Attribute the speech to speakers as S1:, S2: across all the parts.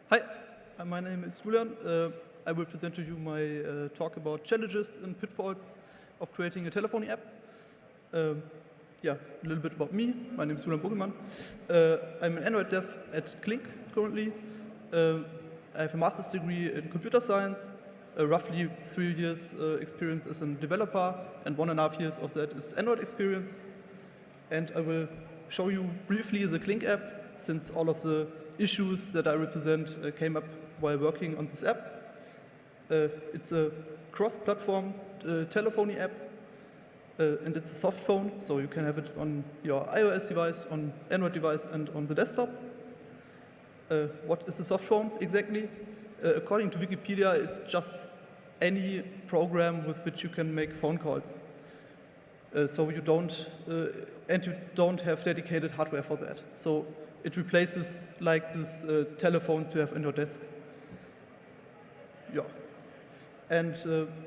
S1: Hi, my name is Julian. I will present to you my talk about challenges and pitfalls of creating a telephony app. Yeah, a little bit about me. My name is Julian Bokelmann. I'm an Android dev at Clink currently. I have a master's degree in computer science, roughly 3 years experience as a developer, and 1.5 years of that is Android experience. And I will show you briefly the Clink app, since all of the issues that I represent came up while working on this app. It's a cross-platform telephony app, and it's a soft phone, so you can have it on your iOS device, on Android device, and on the desktop. What is the soft phone exactly? According to Wikipedia, it's just any program with which you can make phone calls. So you don't have dedicated hardware for that. So it replaces like this telephones you have in your desk. Yeah. And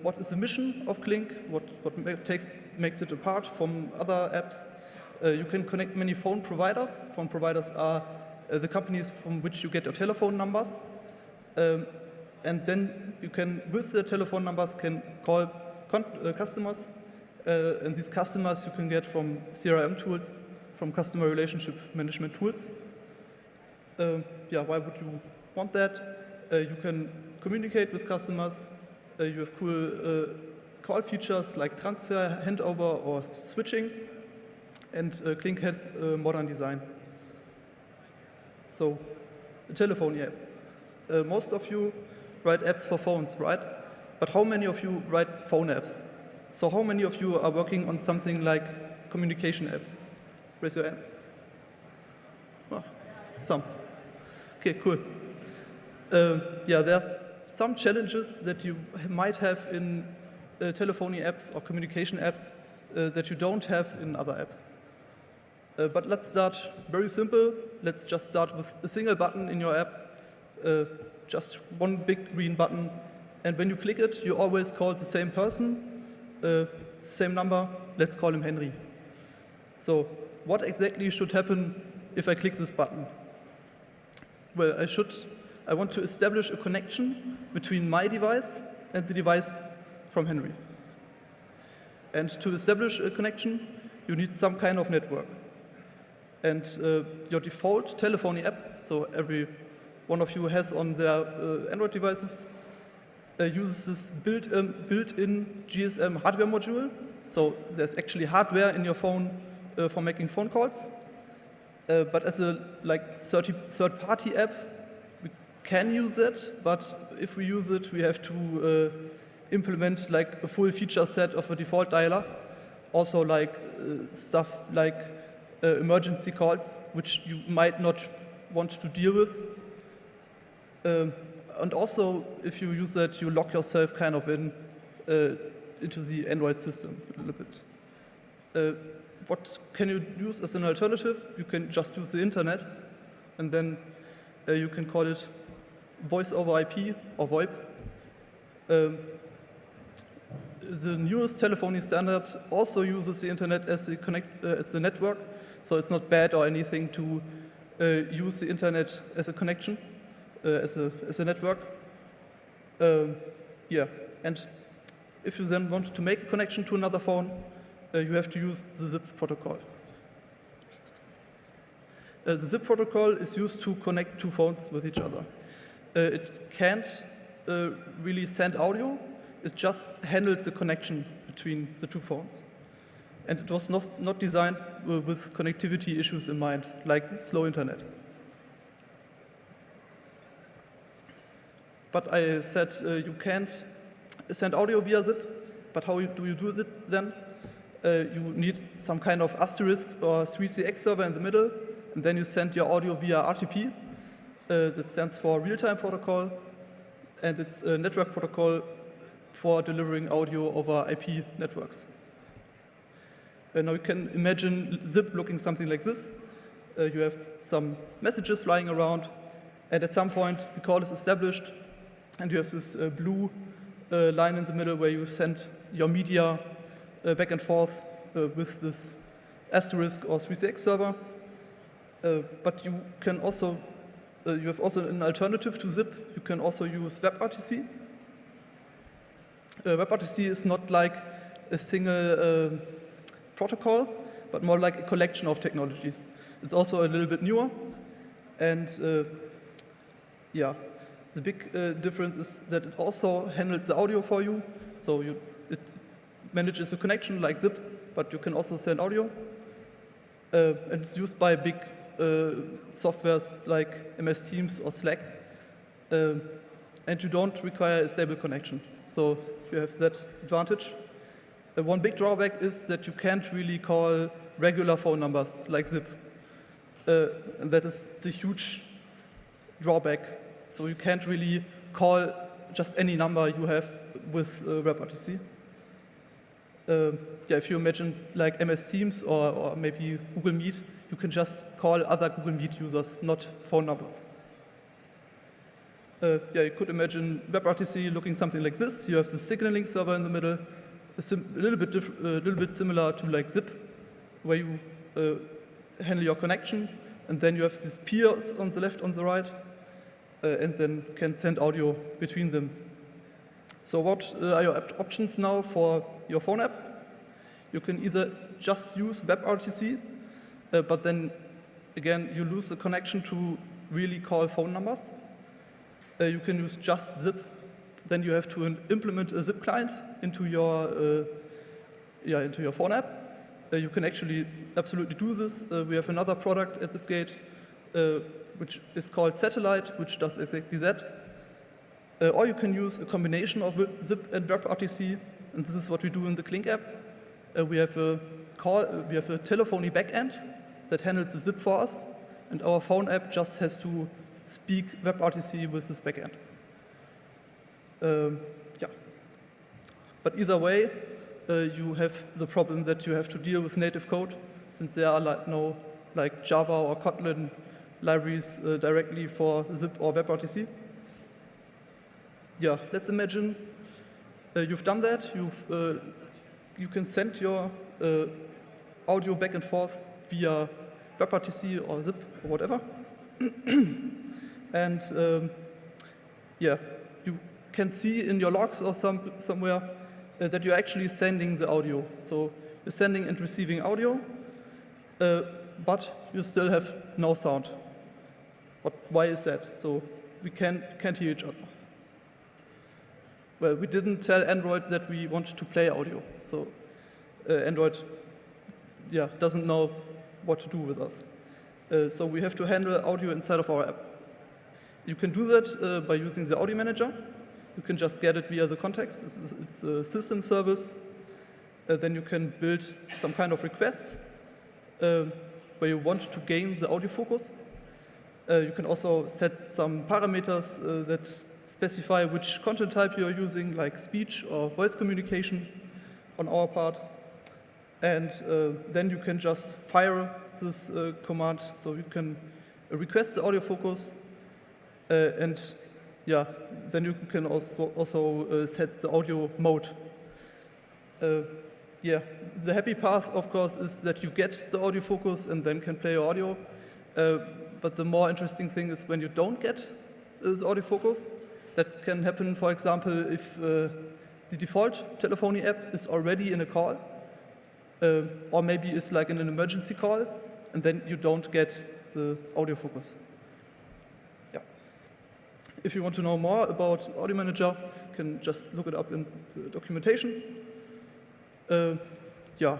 S1: what is the mission of Clink? What makes it apart from other apps? You can connect many phone providers. Phone providers are the companies from which you get your telephone numbers. And then you can, with the telephone numbers, can call customers. And these customers you can get from CRM tools, from customer relationship management tools. Yeah, why would you want that? You can communicate with customers. You have cool call features like transfer, handover, or switching. And Clink has modern design. So, a telephony app. Most of you write apps for phones, right? But how many of you write phone apps? So how many of you are working on something like communication apps? Raise your hands. Oh, some. Okay, cool. Yeah, there's some challenges that you might have in telephony apps or communication apps that you don't have in other apps. But let's start very simple. Let's just start with a single button in your app, just one big green button. And when you click it, you always call the same person, same number. Let's call him Henry. So what exactly should happen if I click this button? Well, I want to establish a connection between my device and the device from Henry. And to establish a connection, you need some kind of network. And your default telephony app, so every one of you has on their Android devices, uses this built-in GSM hardware module. So there's actually hardware in your phone for making phone calls. But as a third-party app, we can use it. But if we use it, we have to implement like a full feature set of a default dialer. Also like stuff like emergency calls, which you might not want to deal with. And also, if you use that, you lock yourself kind of into the Android system a little bit. What can you use as an alternative? You can just use the internet, and then you can call it voice over IP or VoIP. The newest telephony standard also uses the internet as the network, so it's not bad or anything to use the internet as a connection. As a network. Yeah, and if you then want to make a connection to another phone, you have to use the ZIP protocol. The ZIP protocol is used to connect two phones with each other. It can't really send audio, it just handles the connection between the two phones. And it was not designed with connectivity issues in mind, like slow internet. But I said you can't send audio via ZIP, but how do you do it then? You need some kind of asterisk or 3CX server in the middle, and then you send your audio via RTP. That stands for real-time protocol, and it's a network protocol for delivering audio over IP networks. Now you can imagine ZIP looking something like this. You have some messages flying around, and at some point the call is established, and you have this blue line in the middle where you send your media back and forth with this asterisk or 3CX server. But you can also you have also an alternative to zip. You can also use WebRTC. WebRTC is not like a single protocol, but more like a collection of technologies. It's also a little bit newer, and yeah, the big difference is that it also handles the audio for you. So it manages the connection like zip, but you can also send audio. And it's used by big softwares like MS Teams or Slack, and you don't require a stable connection. So you have that advantage. One big drawback is that you can't really call regular phone numbers like zip. And that is the huge drawback. So you can't really call just any number you have with WebRTC. Yeah, if you imagine like MS Teams or maybe Google Meet, you can just call other Google Meet users, not phone numbers. Yeah, you could imagine WebRTC looking something like this. You have the signaling server in the middle, a little bit similar to like zip, where you handle your connection, and then you have these peers on the left, on the right, and then can send audio between them. So what are your options now for your phone app? You can either just use WebRTC, but then again you lose the connection to really call phone numbers. You can use just zip. Then you have to implement a zip client into your phone app. You can actually absolutely do this. We have another product at Zipgate which is called Satellite, which does exactly that. Or you can use a combination of zip and WebRTC, and this is what we do in the Clink app. We have a telephony backend that handles the zip for us, and our phone app just has to speak WebRTC with this backend. Yeah. But either way, you have the problem that you have to deal with native code, since there are no Java or Kotlin libraries directly for zip or WebRTC. Yeah, let's imagine you've done that. You can send your audio back and forth via WebRTC or zip or whatever. And yeah, you can see in your logs or somewhere that you're actually sending the audio. So you're sending and receiving audio, but you still have no sound. But why is that? So we can't hear each other. Well, we didn't tell Android that we want to play audio. So Android doesn't know what to do with us. So we have to handle audio inside of our app. You can do that by using the audio manager. You can just get it via the context. It's a system service. Then you can build some kind of request where you want to gain the audio focus. You can also set some parameters that specify which content type you are using, like speech or voice communication on our part. And then you can just fire this command. So you can request the audio focus, and yeah, then you can also set the audio mode. Yeah, the happy path, of course, is that you get the audio focus and then can play your audio. But the more interesting thing is when you don't get the audio focus. That can happen, for example, if the default telephony app is already in a call, or maybe it's like in an emergency call, and then you don't get the audio focus. Yeah. If you want to know more about Audio Manager, you can just look it up in the documentation. Yeah.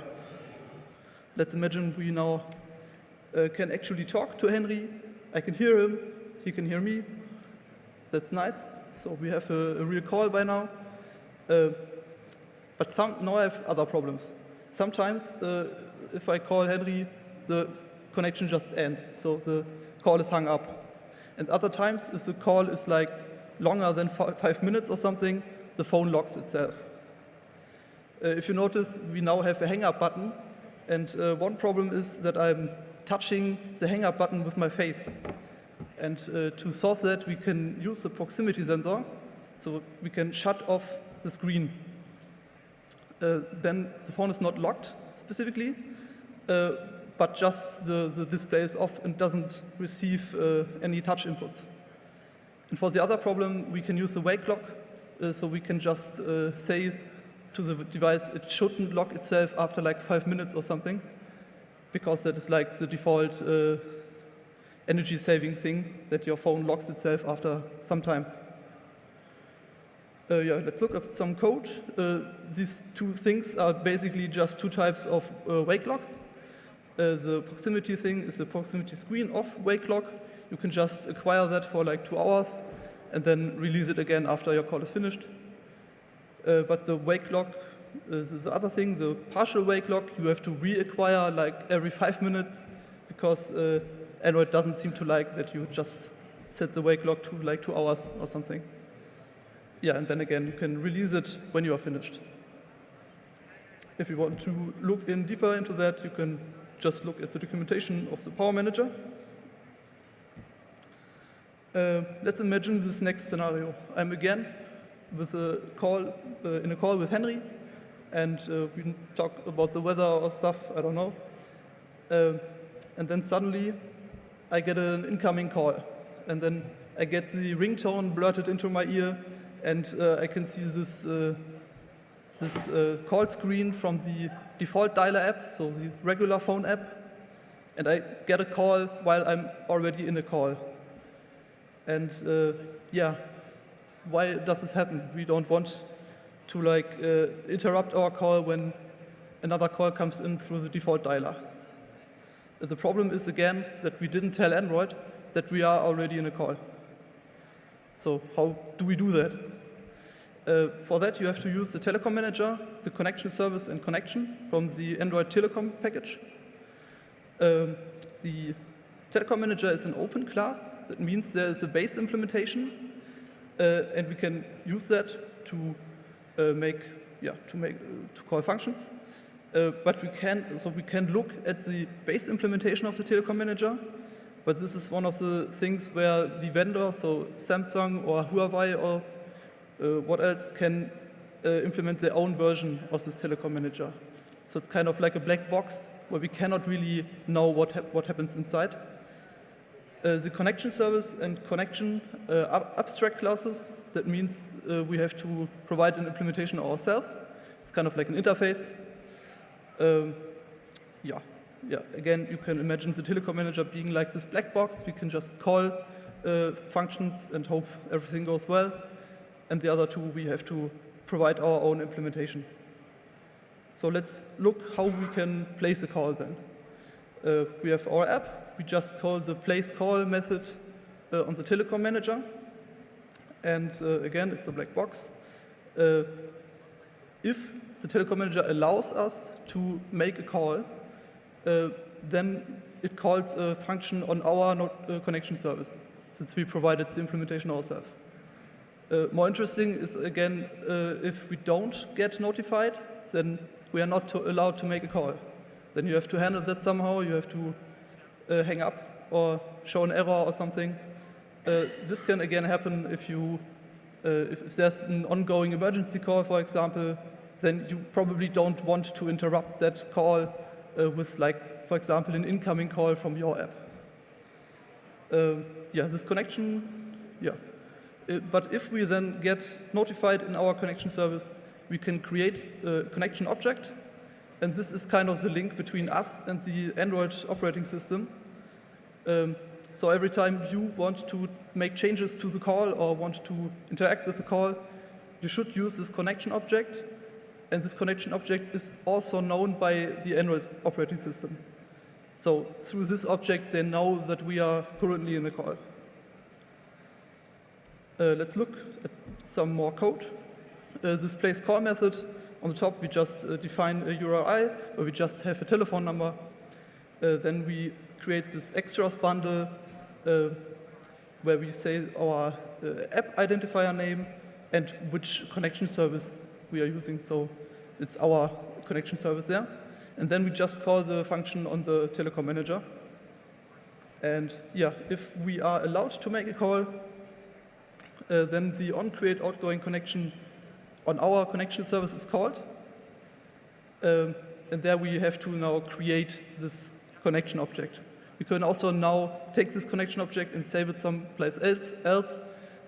S1: Let's imagine we now can actually talk to Henry. I can hear him, he can hear me. That's nice. So we have a real call by now. But now I have other problems. Sometimes, if I call Henry, the connection just ends, so the call is hung up. And other times, if the call is like longer than 5 minutes or something, the phone locks itself. If you notice, we now have a hang-up button, and one problem is that I'm touching the hang-up button with my face. And to solve that, we can use the proximity sensor, so we can shut off the screen. Then the phone is not locked specifically, but just the display is off and doesn't receive any touch inputs. And for the other problem, we can use the wake lock, so we can just say to the device it shouldn't lock itself after like 5 minutes or something, because that is like the default energy-saving thing, that your phone locks itself after some time. Yeah, let's look at some code. These two things are basically just two types of wake locks. The proximity thing is the proximity screen off wake lock. You can just acquire that for like 2 hours and then release it again after your call is finished. But the wake lock, the other thing, the partial wake lock, you have to reacquire like every 5 minutes, because Android doesn't seem to like that you just set the wake lock to like 2 hours or something. Yeah, and then again, you can release it when you are finished. If you want to look in deeper into that, you can just look at the documentation of the Power Manager. Let's imagine this next scenario. I'm again with a call, in a call with Henry, and we talk about the weather or stuff, I don't know. And then suddenly I get an incoming call, and then I get the ringtone blurted into my ear, and I can see this call screen from the default dialer app, so the regular phone app, and I get a call while I'm already in a call. And yeah, why does this happen? We don't want to like interrupt our call when another call comes in through the default dialer. The problem is again that we didn't tell Android that we are already in a call. So how do we do that? For that, you have to use the Telecom Manager, the connection service and connection from the Android Telecom package. The Telecom Manager is an open class. That means there is a base implementation, and we can use that to call functions. But we can look at the base implementation of the Telecom Manager. But this is one of the things where the vendor, so Samsung or Huawei or what else, can implement their own version of this Telecom Manager. So it's kind of like a black box where we cannot really know what happens inside. The connection service and connection abstract classes, that means we have to provide an implementation ourselves. It's kind of like an interface. Again, you can imagine the Telecom Manager being like this black box. We can just call functions and hope everything goes well. And the other two, we have to provide our own implementation. So let's look how we can place a call then. We have our app. We just call the place call method on the Telecom Manager. And again, it's a black box. If the Telecom Manager allows us to make a call, then it calls a function on our connection service, since we provided the implementation ourselves. More interesting is, again, if we don't get notified, then we are not allowed to make a call. Then you have to handle that somehow. You have to hang up or show an error or something. This can, again, happen if there's an ongoing emergency call, for example. Then you probably don't want to interrupt that call with, like, for example, an incoming call from your app. This connection, but if we then get notified in our connection service, we can create a connection object. And this is kind of the link between us and the Android operating system. So every time you want to make changes to the call or want to interact with the call, you should use this connection object. And this connection object is also known by the Android operating system. So through this object, they know that we are currently in a call. Let's look at some more code. This place call method, on the top we just define a URI, where we just have a telephone number. Then we create this extras bundle where we say our app identifier name and which connection service we are using. So it's our connection service there. And then we just call the function on the Telecom Manager. And if we are allowed to make a call, then the onCreate outgoing connection on our connection service is called. And there we have to now create this connection object. We can also now take this connection object and save it someplace else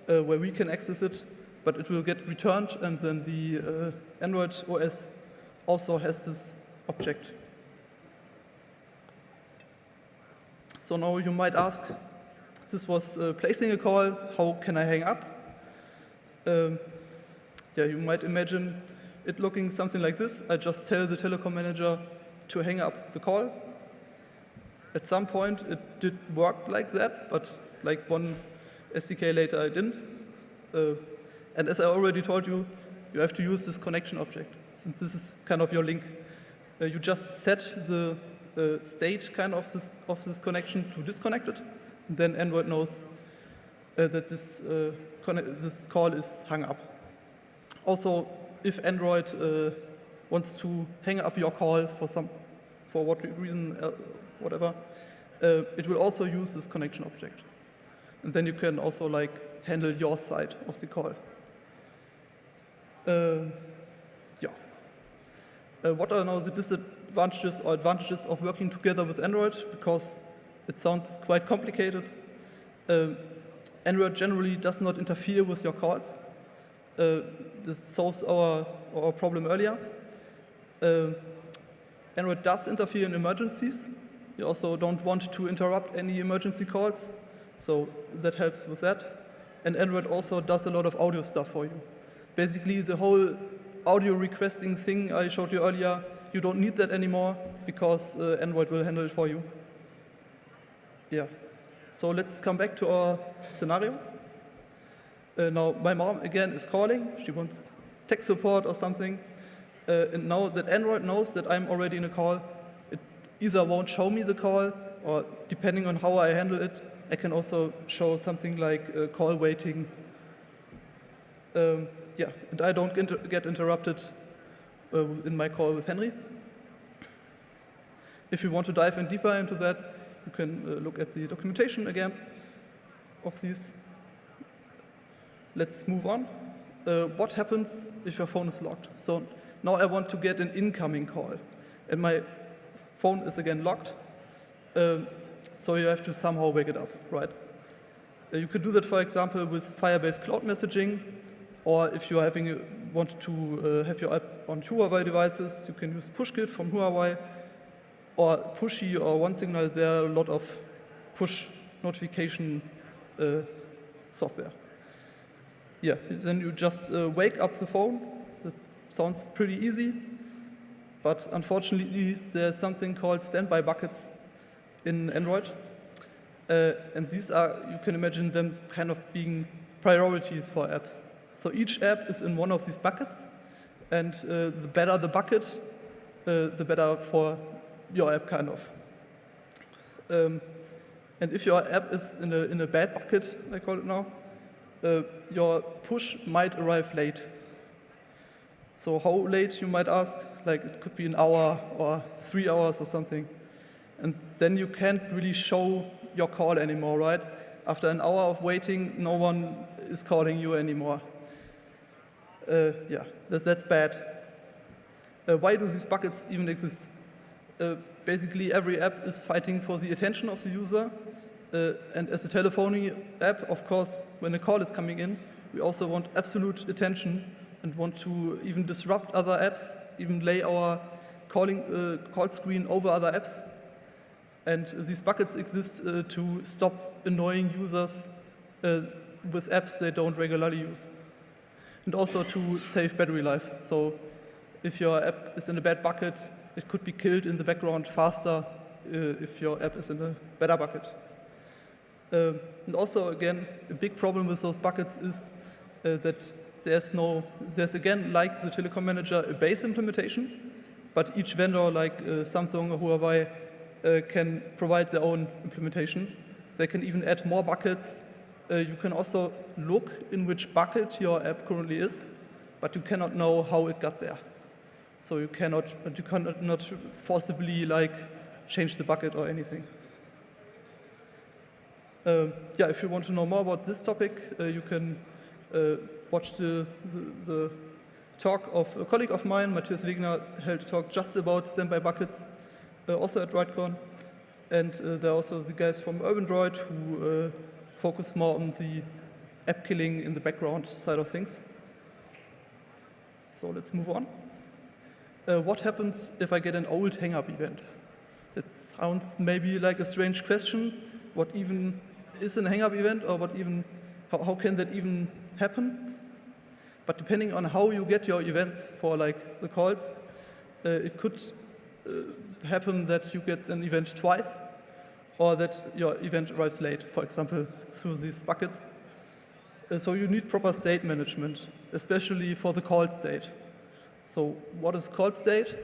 S1: where we can access it, but it will get returned, and then the Android OS also has this object. So now you might ask, this was placing a call, how can I hang up? Yeah, you might imagine it looking something like this. I just tell the telecom manager to hang up the call. At some point it did work like that, but like one SDK later I didn't. And as I already told you, you have to use this connection object, since this is kind of your link. You just set the state kind of this connection to disconnected, and then Android knows that this call is hung up. Also, if Android wants to hang up your call for what reason, whatever, it will also use this connection object, and then you can also like handle your side of the call. What are now the disadvantages or advantages of working together with Android? Because it sounds quite complicated. Android generally does not interfere with your calls. This solves our problem earlier. Android does interfere in emergencies. You also don't want to interrupt any emergency calls, so that helps with that. And Android also does a lot of audio stuff for you. Basically, the whole audio requesting thing I showed you earlier, you don't need that anymore because Android will handle it for you. Yeah. So let's come back to our scenario. Now, my mom, again, is calling. She wants tech support or something. And now that Android knows that I'm already in a call, it either won't show me the call, or depending on how I handle it, I can also show something like call waiting. Yeah, and I don't get interrupted in my call with Henry. If you want to dive in deeper into that, you can look at the documentation again of these. Let's move on. What happens if your phone is locked? So now I want to get an incoming call, and my phone is again locked. So you have to somehow wake it up, right? You could do that, for example, with Firebase Cloud Messaging, or if you want to have your app on Huawei devices, you can use PushKit from Huawei, or Pushy or OneSignal. There are a lot of push notification software. Yeah, then you just wake up the phone. That sounds pretty easy, but unfortunately there's something called standby buckets in Android. And these are, you can imagine them kind of being priorities for apps. So each app is in one of these buckets, and the better the bucket, the better for your app, kind of. And if your app is in a bad bucket, I call it now, your push might arrive late. So how late, you might ask? Like, it could be an hour or 3 hours or something. And then you can't really show your call anymore, right? After an hour of waiting, no one is calling you anymore. Yeah, that's bad. Why do these buckets even exist? Basically, every app is fighting for the attention of the user. And as a telephony app, of course, when a call is coming in, we also want absolute attention and want to even disrupt other apps, even lay our call screen over other apps. And these buckets exist to stop annoying users with apps they don't regularly use. And also to save battery life. So if your app is in a bad bucket, it could be killed in the background faster if your app is in a better bucket. And also, again, a big problem with those buckets is that there's again, like the Telecom Manager, a base implementation, but each vendor, like Samsung or Huawei, can provide their own implementation. They can even add more buckets. You can also look in which bucket your app currently is, but you cannot know how it got there. So you cannot forcibly like change the bucket or anything. Yeah, if you want to know more about this topic, you can watch the talk of a colleague of mine, Matthias Wegner, held a talk just about standby buckets, also at RightCon. And there are also the guys from UrbanDroid who focus more on the app killing in the background side of things. So let's move on. What happens if I get an old hang-up event? That sounds maybe like a strange question. What even is an hang-up event, or how can that even happen? But depending on how you get your events for like the calls, it could happen that you get an event twice, or that your event arrives late, for example, through these buckets. So you need proper state management, especially for the call state. So what is call state?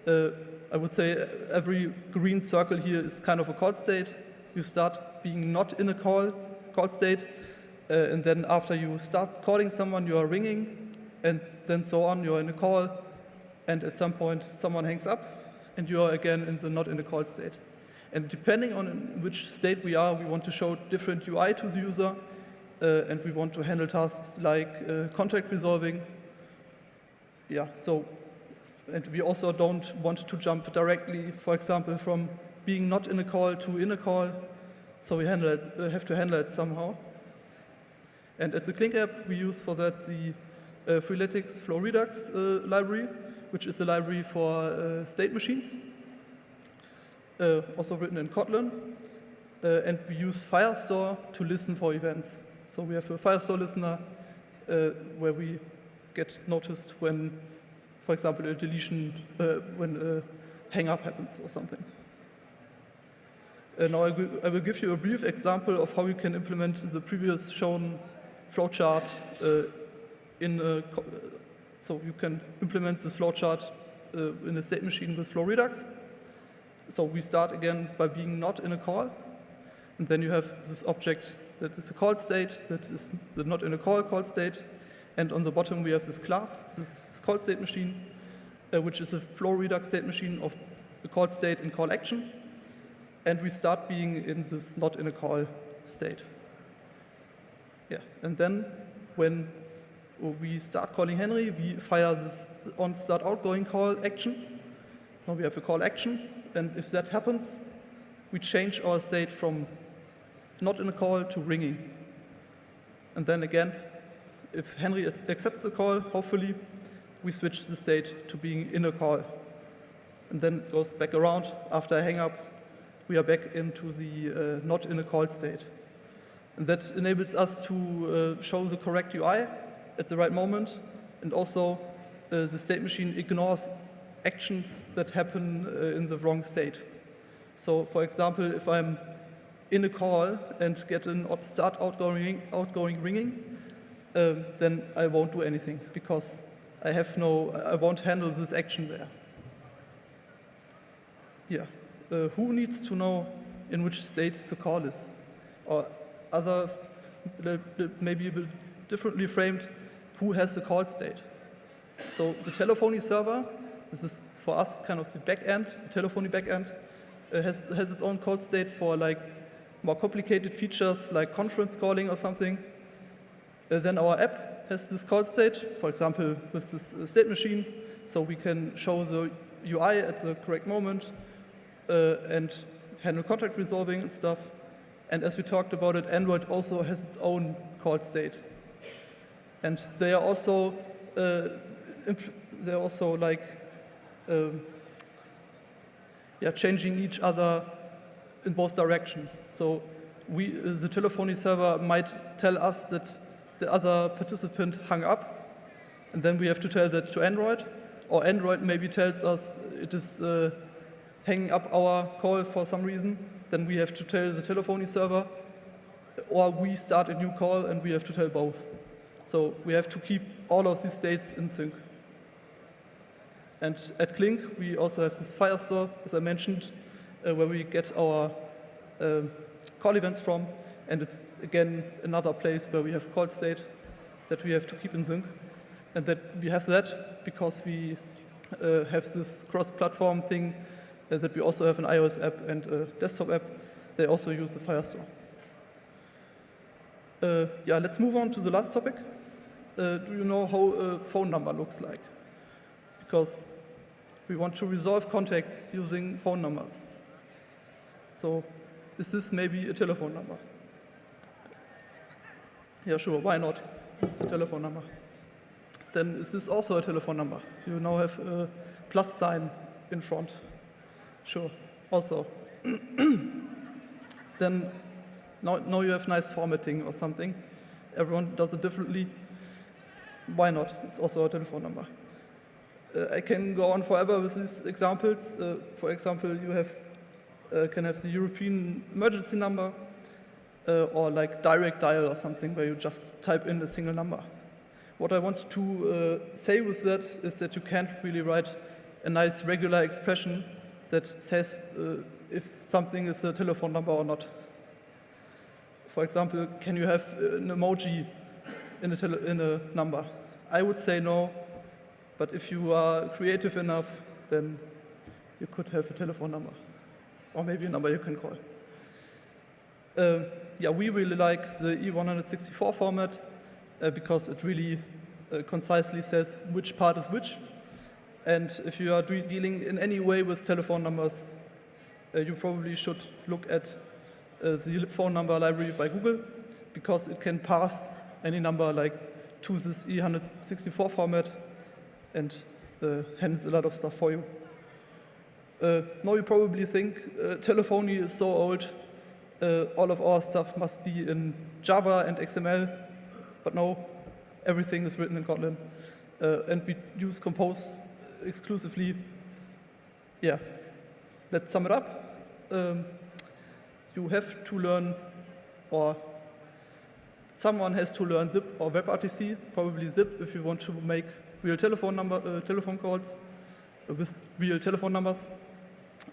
S1: I would say every green circle here is kind of a call state. You start being not in a call state, and then after you start calling someone, you are ringing, and then so on, you're in a call, and at some point someone hangs up, and you are again in the not in a call state. And depending on in which state we are, we want to show different UI to the user, and we want to handle tasks like contract resolving. Yeah, so, and we also don't want to jump directly, for example, from being not in a call to in a call, so we have to handle it somehow. And at the Clink app, we use for that the Freeletics Flow Redux library, which is a library for state machines, also written in Kotlin, and we use Firestore to listen for events. So we have a Firestore listener where we get noticed when, for example, a deletion, when a hang-up happens or something. Now I will give you a brief example of how you can implement the previous shown flowchart so you can implement this flowchart in a state machine with Flow Redux. So we start again by being not in a call, and then you have this object that is a call state, that is the not in a call state, and on the bottom we have this class, this call state machine, which is a Flow Redux state machine of the call state and call action, and we start being in this not in a call state. Yeah, and then when we start calling Henry, we fire this on start outgoing call action. Now we have a call action, and if that happens, we change our state from not in a call to ringing. And then again, if Henry accepts the call, hopefully, we switch the state to being in a call. And then it goes back around. After a hang up, we are back into the not in a call state. And that enables us to show the correct UI at the right moment, and also the state machine ignores actions that happen in the wrong state. So, for example, if I'm in a call and get an start outgoing ringing, then I won't do anything because I won't handle this action there. Yeah, who needs to know in which state the call is? Or other, maybe a bit differently framed, who has the call state? So the telephony server, this is for us kind of the backend, the telephony backend, has its own call state for like more complicated features like conference calling or something. Then our app has this call state, for example, with this state machine, so we can show the UI at the correct moment and handle contract resolving and stuff. And as we talked about it, Android also has its own call state. And they are also like changing each other in both directions. So the telephony server might tell us that the other participant hung up, and then we have to tell that to Android, or Android maybe tells us it is hanging up our call for some reason, then we have to tell the telephony server, or we start a new call and we have to tell both. So we have to keep all of these states in sync. And at Clink, we also have this Firestore, as I mentioned, where we get our call events from, and it's again another place where we have call state that we have to keep in sync. And that we have that because we have this cross-platform thing that we also have an iOS app and a desktop app. They also use the Firestore. Let's move on to the last topic. Do you know how a phone number looks like? Because we want to resolve contacts using phone numbers. So is this maybe a telephone number? Yeah, sure, why not? It's a telephone number. Then is this also a telephone number? You now have a plus sign in front. Sure, also. Then now you have nice formatting or something. Everyone does it differently. Why not? It's also a telephone number. I can go on forever with these examples. For example, you can have the European emergency number or like direct dial or something where you just type in a single number. What I want to say with that is that you can't really write a nice regular expression that says if something is a telephone number or not. For example, can you have an emoji in a number? I would say no, but if you are creative enough, then you could have a telephone number, or maybe a number you can call. Yeah, we really like the E164 format because it really concisely says which part is which. And if you are dealing in any way with telephone numbers, you probably should look at the phone number library by Google, because it can parse any number like to this E164 format and handles a lot of stuff for you. Now you probably think telephony is so old, all of our stuff must be in Java and XML, but no, everything is written in Kotlin, and we use Compose exclusively. Yeah, let's sum it up. You have to learn, or someone has to learn zip or WebRTC, probably zip if you want to make real telephone calls with real telephone numbers.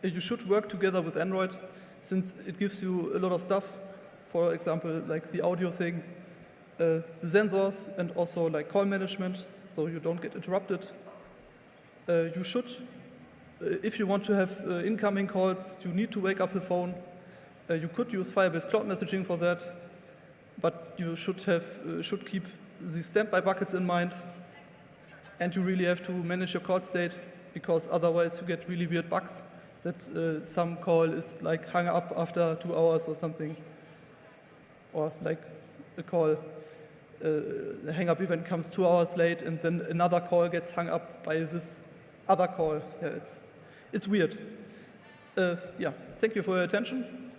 S1: You should work together with Android, since it gives you a lot of stuff. For example, like the audio thing, the sensors, and also like call management, so you don't get interrupted. You should, if you want to have incoming calls, you need to wake up the phone. You could use Firebase Cloud Messaging for that, but you should keep the standby buckets in mind, and you really have to manage your call state, because otherwise you get really weird bugs that some call is like hung up after 2 hours or something, or like a call, the hang-up event comes 2 hours late, and then another call gets hung up by this other call. Yeah, it's weird. Yeah, thank you for your attention.